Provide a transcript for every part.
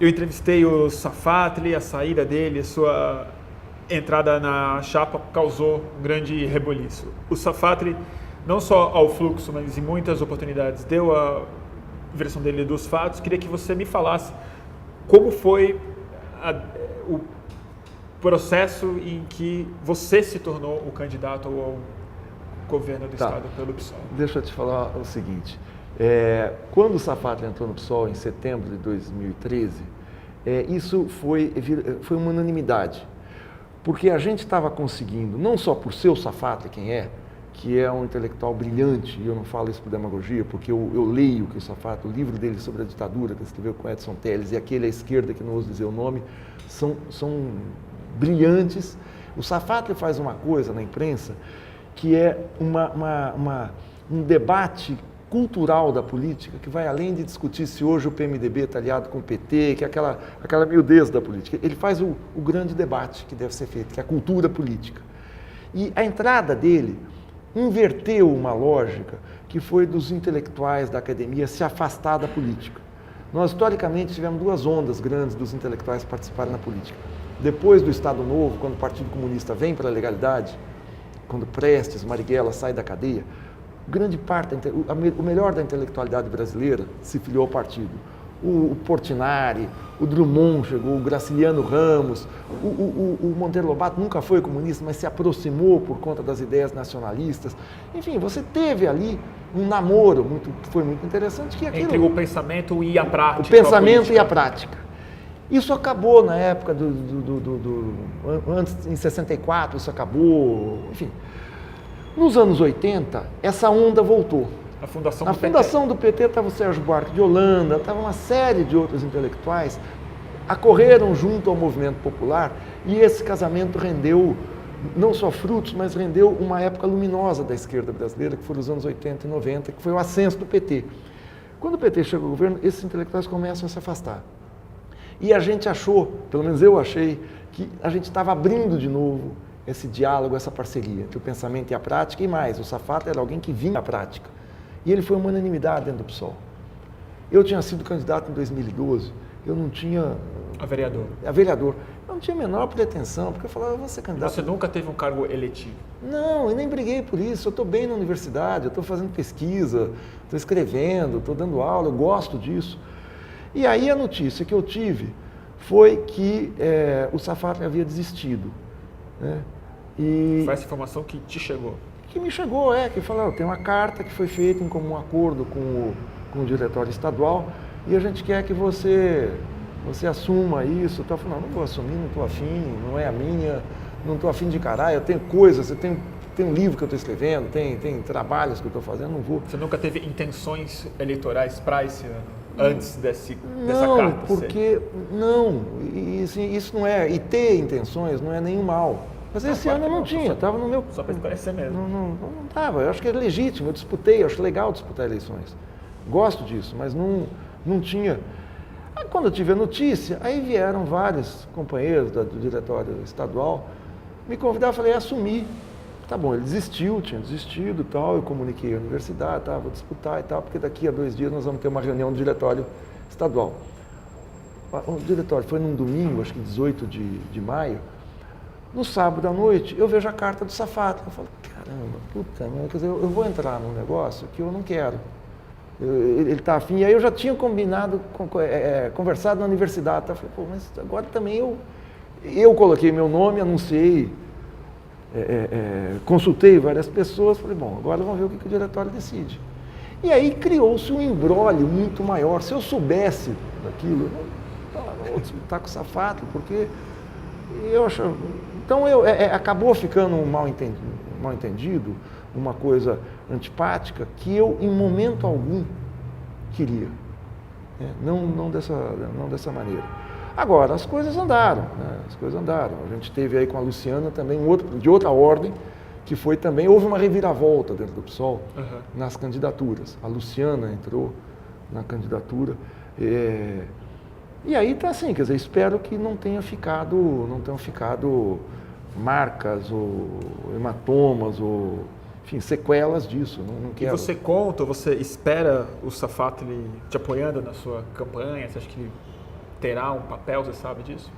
Eu entrevistei o Safatli, a saída dele, sua entrada na chapa causou um grande reboliço. O Safatli, não só ao Fluxo, mas em muitas oportunidades, deu a versão dele dos fatos. Queria que você me falasse como foi o processo em que você se tornou o candidato ao governo do Estado pelo PSOL. Deixa eu te falar o seguinte. Quando o Safatli entrou no PSOL em setembro de 2013, isso foi uma unanimidade. Porque a gente estava conseguindo, não só por ser o Safatli que é um intelectual brilhante, e eu não falo isso por demagogia, porque eu leio que o Safatli, o livro dele sobre a ditadura, que ele escreveu com Edson Telles, e aquele à esquerda, que não ouso dizer o nome, são brilhantes. O Safatli faz uma coisa na imprensa que é um debate cultural da política, que vai além de discutir se hoje o PMDB está aliado com o PT, que é aquela miudez da política. Ele faz o grande debate que deve ser feito, que é a cultura política. E a entrada dele inverteu uma lógica que foi dos intelectuais da academia se afastar da política. Nós, historicamente, tivemos duas ondas grandes dos intelectuais participarem na política. Depois do Estado Novo, quando o Partido Comunista vem para a legalidade, quando Prestes, Marighella sai da cadeia, grande parte, o melhor da intelectualidade brasileira se filiou ao partido. O Portinari, o Drummond chegou, o Graciliano Ramos, o Monteiro Lobato nunca foi comunista, mas se aproximou por conta das ideias nacionalistas. Enfim, você teve ali um namoro que foi muito interessante. Entre o pensamento e a prática. O pensamento e a prática. Isso acabou na época antes, em 64, isso acabou, enfim. Nos anos 80, essa onda voltou. Na fundação do PT estava o Sérgio Buarque de Holanda, estava uma série de outros intelectuais, acorreram junto ao movimento popular, e esse casamento rendeu não só frutos, mas rendeu uma época luminosa da esquerda brasileira, que foram os anos 80 e 90, que foi o ascenso do PT. Quando o PT chega ao governo, esses intelectuais começam a se afastar. E a gente achou, pelo menos eu achei, que a gente estava abrindo de novo esse diálogo, essa parceria entre o pensamento e a prática, e mais, o Safatli era alguém que vinha à prática. E ele foi uma unanimidade dentro do PSOL. Eu tinha sido candidato em 2012, eu não tinha... A vereador. Eu não tinha a menor pretensão, porque eu falava, eu vou ser candidato. Você nunca teve um cargo eletivo? Não, eu nem briguei por isso, eu estou bem na universidade, eu estou fazendo pesquisa, estou escrevendo, estou dando aula, eu gosto disso. E aí a notícia que eu tive foi que o Safatli havia desistido. Né? Foi essa informação que te chegou? Que me chegou, que falou, tem uma carta que foi feita em comum acordo com o diretório estadual e a gente quer que você assuma isso. Eu falei, não vou assumir, não estou afim, não é a minha, não estou afim de encarar, eu tenho coisas, eu tenho um livro que eu estou escrevendo, tem trabalhos que eu estou fazendo, não vou. Você nunca teve intenções eleitorais para esse ano, antes dessa não, carta? Não, isso não é, e ter intenções não é nenhum mal. Mas esse ano eu não tinha, estava no meu... Só para esclarecer mesmo. Não estava, eu acho que é legítimo, eu disputei, eu acho legal disputar eleições. Gosto disso, mas não tinha. Aí, quando eu tive a notícia, aí vieram vários companheiros do diretório estadual me convidar, eu falei, assumi. Tá bom, ele tinha desistido e tal, eu comuniquei à universidade, vou disputar e tal, porque daqui a 2 dias nós vamos ter uma reunião do diretório estadual. O diretório foi num domingo, acho que 18 de maio. No sábado à noite, eu vejo a carta do Safatli. Eu falo, caramba, puta merda, quer dizer, eu vou entrar num negócio que eu não quero. Ele está afim. E aí eu já tinha combinado, conversado na universidade. Eu falei, pô, mas agora também eu coloquei meu nome, anunciei, consultei várias pessoas. Falei, bom, agora vamos ver o que o diretório decide. E aí criou-se um imbróglio muito maior. Se eu soubesse daquilo, eu não vou disputar com o Safatli, porque eu acho... Então, acabou ficando um mal entendido, uma coisa antipática, que eu, em momento algum, queria. Não dessa maneira. Agora, as coisas andaram, A gente teve aí com a Luciana também de outra ordem, que foi também, houve uma reviravolta dentro do PSOL, nas candidaturas. A Luciana entrou na candidatura. E aí está assim, quer dizer, espero que não tenham ficado marcas ou hematomas ou enfim, sequelas disso. Não E quero. você conta, você espera o Safatli te apoiando na sua campanha? Você acha que ele terá um papel, você sabe disso?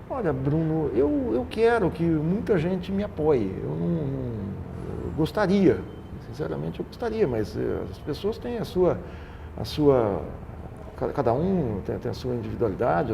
Olha, Bruno, eu quero que muita gente me apoie. Eu gostaria, sinceramente eu gostaria, mas as pessoas têm a sua cada um tem a sua individualidade,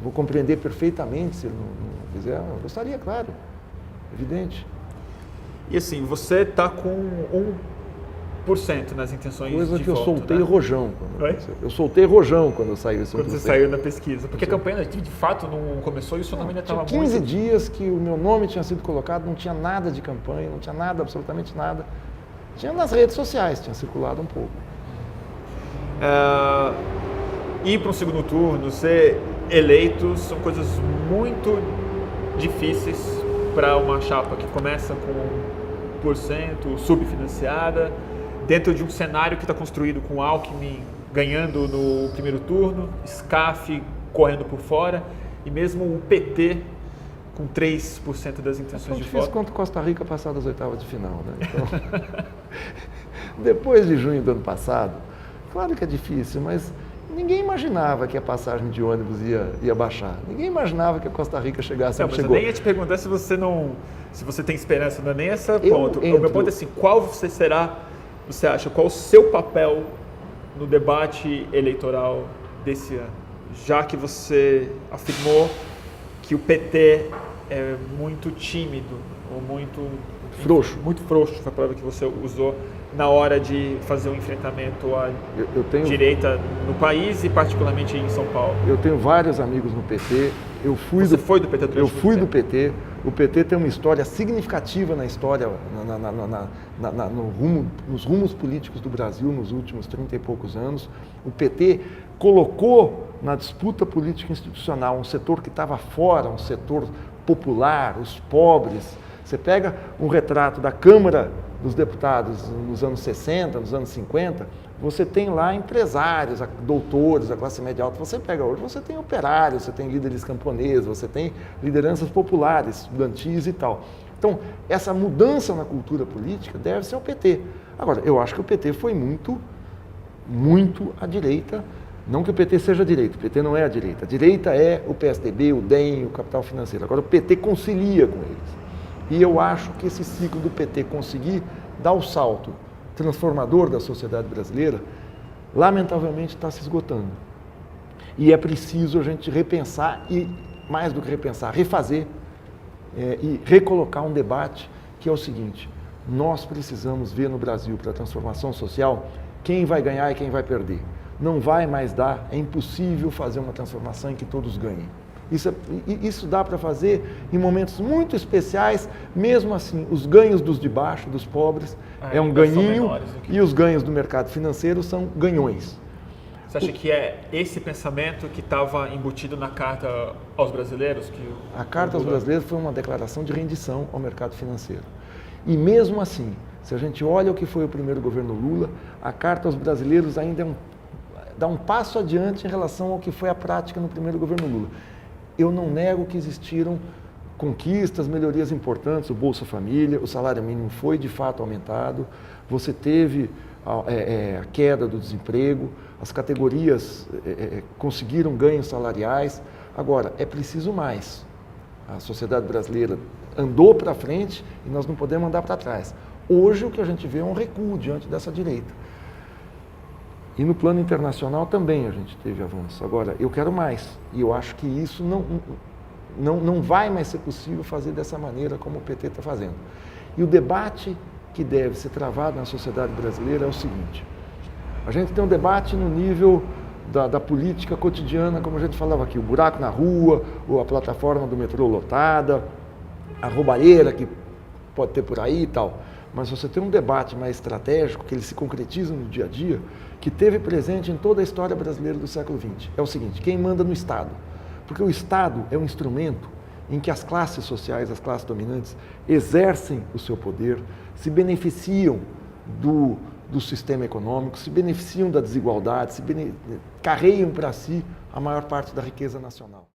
vou compreender perfeitamente se ele não quiser. Eu gostaria, claro, evidente. E assim, você está com 1% nas intenções Coisa de que eu voto, soltei né? rojão. Oi? Eu soltei rojão quando saiu esse 1%. Quando você saiu na pesquisa. Porque a campanha de fato não começou e o seu nome ainda estava Tinha muito... 15 dias que o meu nome tinha sido colocado, não tinha nada de campanha, não tinha nada, absolutamente nada. Tinha nas redes sociais, tinha circulado um pouco. Ir para um segundo turno, ser eleito, são coisas muito difíceis para uma chapa que começa com 1% subfinanciada, dentro de um cenário que está construído com Alckmin ganhando no primeiro turno, SCAF correndo por fora e mesmo o PT com 3% das intenções de difícil voto. quanto Costa Rica passar das oitavas de final, né? Então, depois de junho do ano passado, claro que é difícil, mas ninguém imaginava que a passagem de ônibus ia baixar. Ninguém imaginava que a Costa Rica chegasse Não, onde mas chegou. eu nem ia te perguntar se você tem esperança, não é nem esse ponto. O entro. meu ponto é assim, você acha, qual o seu papel no debate eleitoral desse ano? Já que você afirmou que o PT é muito tímido, ou muito Frouxo. muito frouxo, foi a palavra que você usou, na hora de fazer um enfrentamento à direita no país e particularmente em São Paulo. Eu tenho vários amigos no PT. Você foi do PT durante Eu muito fui do tempo? PT. O PT tem uma história significativa na história, nos rumos políticos do Brasil nos últimos 30 e poucos anos. O PT colocou na disputa política institucional um setor que estava fora, um setor popular, os pobres. Você pega um retrato da Câmara dos Deputados nos anos 60, nos anos 50, você tem lá empresários, doutores, a classe média alta. Você pega hoje, você tem operários, você tem líderes camponeses, você tem lideranças populares, estudantis e tal. Então, essa mudança na cultura política deve-se ao PT. Agora, eu acho que o PT foi muito à direita. Não que o PT seja a direita, o PT não é a direita. A direita é o PSDB, o DEM, o capital financeiro. Agora, o PT concilia com eles. E eu acho que esse ciclo do PT conseguir dar o salto transformador da sociedade brasileira, lamentavelmente está se esgotando. E é preciso a gente repensar e, mais do que repensar, refazer e recolocar um debate que é o seguinte: nós precisamos ver no Brasil, para a transformação social, quem vai ganhar e quem vai perder. Não vai mais dar, é impossível fazer uma transformação em que todos ganhem. Isso dá para fazer em momentos muito especiais, mesmo assim, os ganhos dos de baixo, dos pobres, é um ganhinho, e os ganhos do mercado financeiro são ganhões. Você acha que é esse pensamento que estava embutido na Carta aos Brasileiros? A Carta aos Brasileiros foi uma declaração de rendição ao mercado financeiro. E mesmo assim, se a gente olha o que foi o primeiro governo Lula, a Carta aos Brasileiros ainda dá um passo adiante em relação ao que foi a prática no primeiro governo Lula. Eu não nego que existiram conquistas, melhorias importantes, o Bolsa Família, o salário mínimo foi de fato aumentado, você teve a queda do desemprego, as categorias conseguiram ganhos salariais. Agora, é preciso mais. A sociedade brasileira andou para frente e nós não podemos andar para trás. Hoje o que a gente vê é um recuo diante dessa direita. E no plano internacional também a gente teve avanço. Agora, eu quero mais. E eu acho que isso não vai mais ser possível fazer dessa maneira como o PT está fazendo. E o debate que deve ser travado na sociedade brasileira é o seguinte: a gente tem um debate no nível da política cotidiana, como a gente falava aqui, o buraco na rua, ou a plataforma do metrô lotada, a roubalheira que pode ter por aí e tal. Mas você tem um debate mais estratégico, que ele se concretiza no dia a dia, que teve presente em toda a história brasileira do século XX. É o seguinte: quem manda no Estado? Porque o Estado é um instrumento em que as classes sociais, as classes dominantes, exercem o seu poder, se beneficiam do sistema econômico, se beneficiam da desigualdade, carregam para si a maior parte da riqueza nacional.